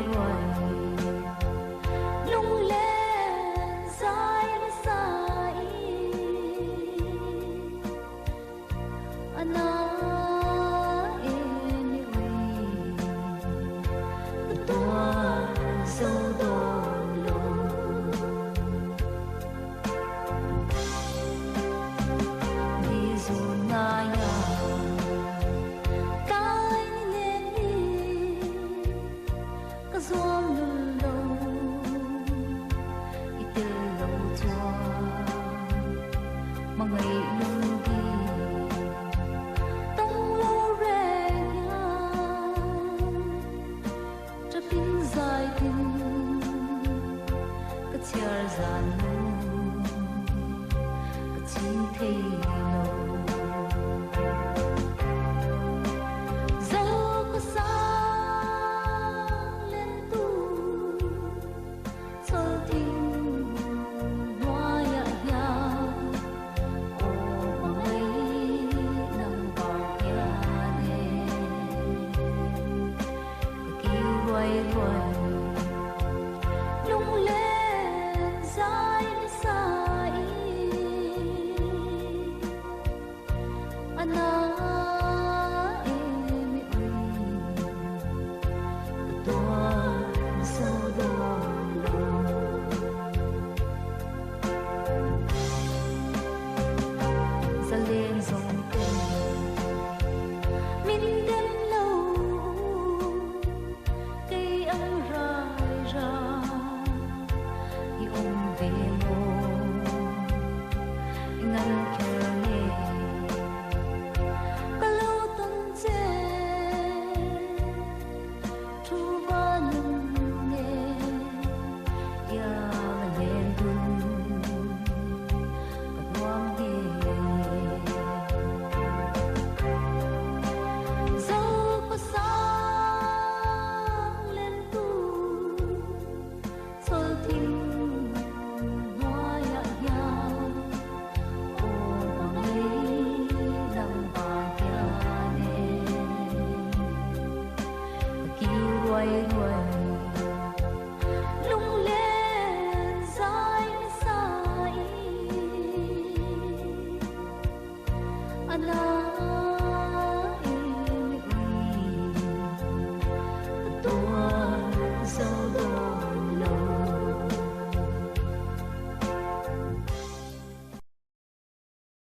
ruồi lung lên dài dài ana em ơi tua sâu đồ lông đi dù ngaya zoom lung lâu ite lâu cho mà ngày lung đi tông lâu rè nha cho pin dài pin cái chia giàn lung cái chín thấy lâu lung lên dài dài ana em ơi tua sâu đồ lông ra lên dòng tình mình đến lâu cây ăn rải ra y ôm về mồ ngăn kề nghe cả lâu tuần chê chu ba nung nghe ya lên đun cả đoan nghe dẫu có sáng lên tu sol thinh hoa ya ya ô bằng ấy nằm bà kia nè kêu quay quay lung lên dài dài ana